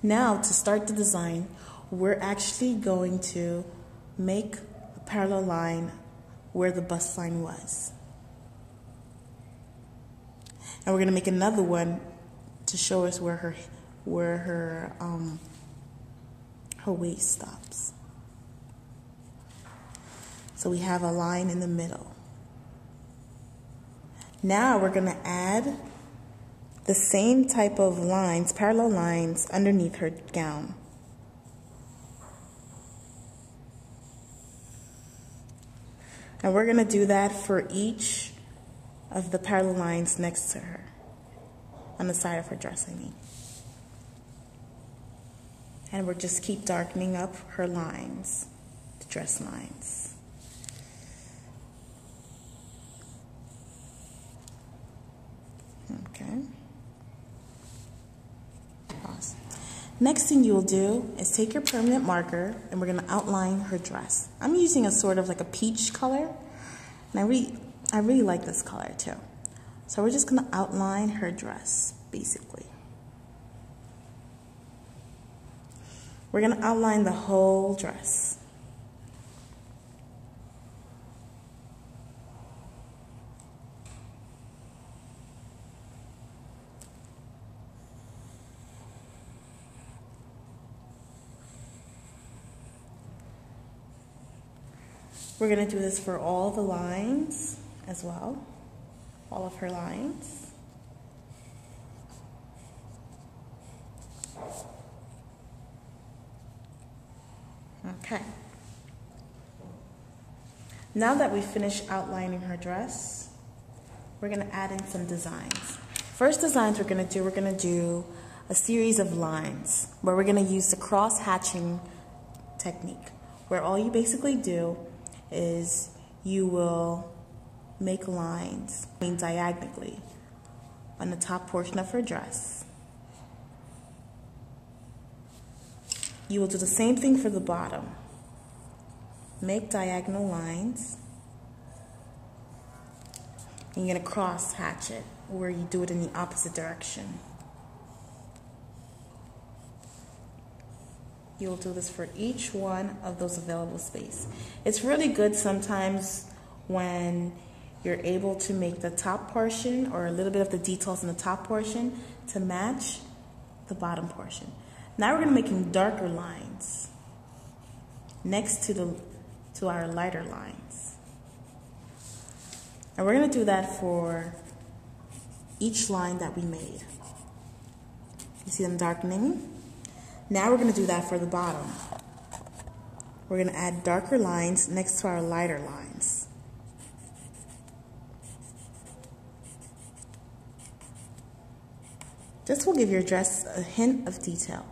Now to start the design, we're actually going to make a parallel line where the bust line was. And we're going to make another one to show us where her waist stops. So we have a line in the middle. Now we're going to add the same type of lines, parallel lines, underneath her gown. And we're going to do that for each of the parallel lines next to her, on the side of her dress, I mean. And we'll just keep darkening up her lines, the dress lines. Okay. Pause. Next thing you will do is take your permanent marker and we're going to outline her dress. I'm using a sort of like a peach color, and I really like this color too. So we're just going to outline her dress, basically. We're going to outline the whole dress. We're going to do this for all the lines as well, all of her lines. Okay. Now that we've finished outlining her dress, we're going to add in some designs. First designs we're going to do a series of lines where we're going to use the cross hatching technique, where all you basically do is you will make lines diagonally on the top portion of her dress. You will do the same thing for the bottom. Make diagonal lines. And you're going to cross hatch it, where you do it in the opposite direction. You will do this for each one of those available space. It's really good sometimes when you're able to make the top portion or a little bit of the details in the top portion to match the bottom portion. Now we're going to make darker lines next to our lighter lines. And we're going to do that for each line that we made. You see them darkening? Now we're going to do that for the bottom. We're going to add darker lines next to our lighter lines. This will give your dress a hint of detail.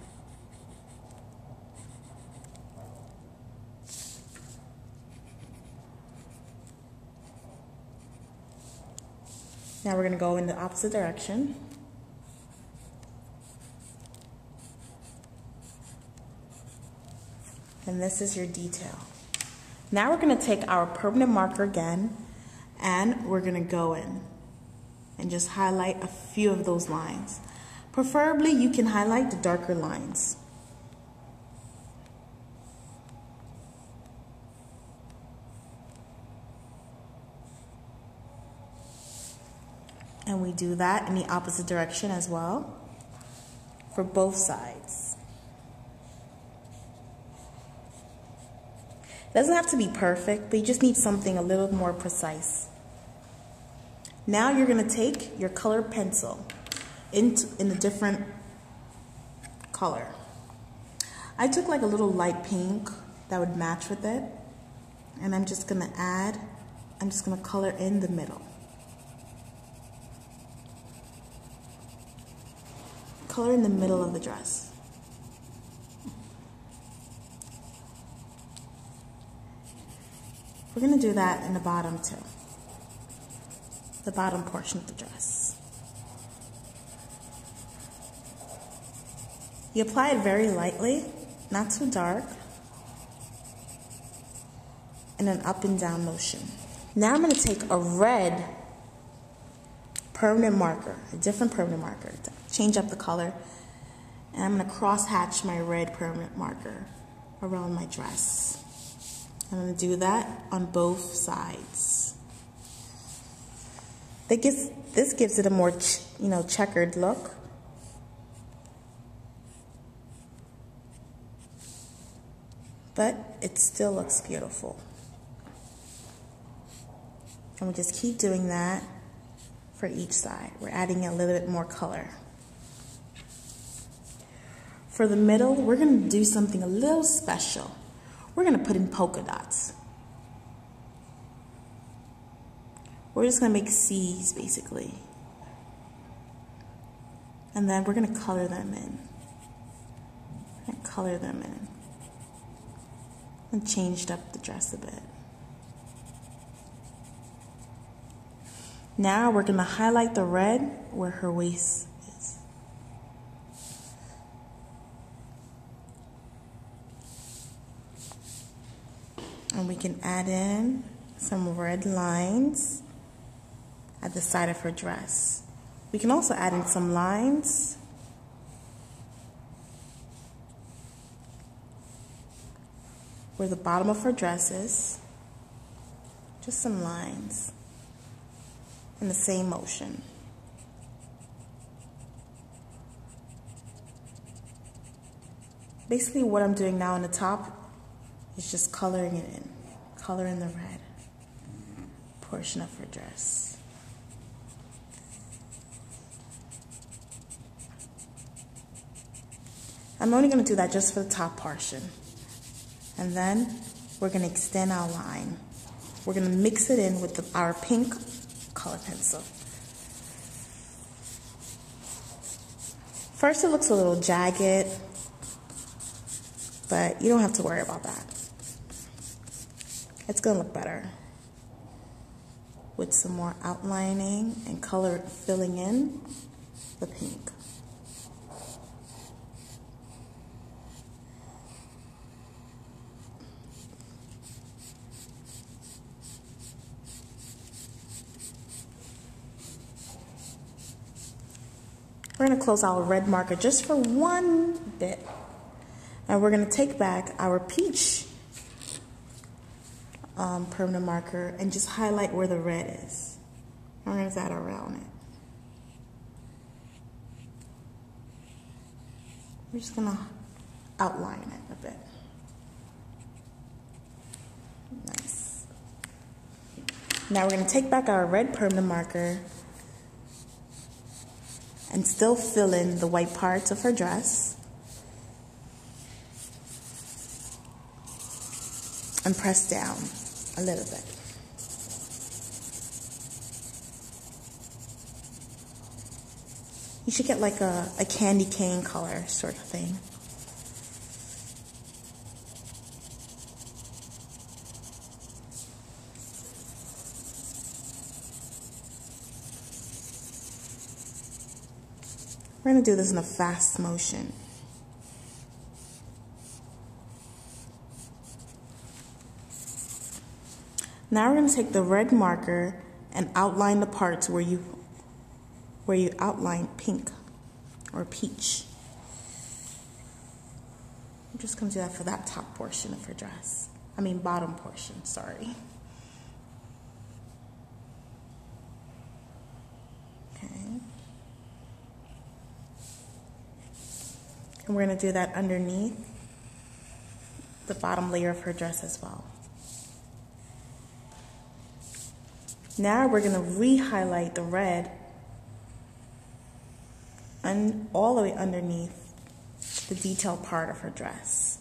Now we're going to go in the opposite direction. And this is your detail. Now we're going to take our permanent marker again, and we're going to go in and just highlight a few of those lines. Preferably you can highlight the darker lines. And we do that in the opposite direction as well for both sides. It doesn't have to be perfect, but you just need something a little more precise. Now you're going to take your colored pencil in a different color. I took like a little light pink that would match with it, and I'm just going to color in the middle. Color in the middle of the dress. We're going to do that in the bottom too. The bottom portion of the dress. You apply it very lightly, not too dark, in an up and down motion. Now I'm going to take a red permanent marker, a different permanent marker, to change up the color, And I'm going to cross hatch my red permanent marker around my dress. I'm going to do that on both sides. This gives it a more, checkered look. But it still looks beautiful. And we just keep doing that for each side. We're adding a little bit more color. For the middle, we're going to do something a little special. We're going to put in polka dots. We're just going to make C's, basically. And then we're going to color them in. And changed up the dress a bit. Now we're going to highlight the red where her waist is. And we can add in some red lines at the side of her dress. We can also add in some lines where the bottom of her dress is. Just some lines in the same motion. Basically what I'm doing now on the top is just coloring it in. Coloring the red portion of her dress. I'm only going to do that just for the top portion. And then we're going to extend our line. We're going to mix it in with our pink color pencil. First it looks a little jagged, but you don't have to worry about that. It's going to look better with some more outlining and color filling in the pink. We're going to close our red marker just for one bit. And we're going to take back our peach permanent marker and just highlight where the red is. We're going to add around it. We're just going to outline it a bit. Nice. Now we're going to take back our red permanent marker and still fill in the white parts of her dress. And press down a little bit. You should get like a candy cane color sort of thing. We're going to do this in a fast motion. Now we're going to take the red marker and outline the parts where you outline pink or peach. I'm just going to do that for that top portion of her dress. I mean bottom portion, sorry. Okay. And we're going to do that underneath the bottom layer of her dress as well. Now we're going to re-highlight the red and all the way underneath the detailed part of her dress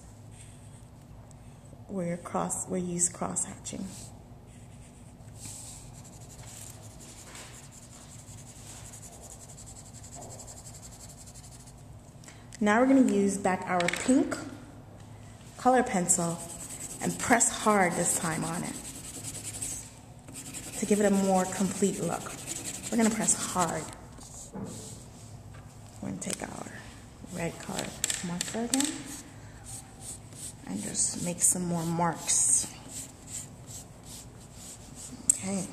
where you use cross hatching. Now we're going to use back our pink color pencil and press hard this time on it to give it a more complete look. We're going to press hard. We're going to take our red color marker again and just make some more marks. Okay.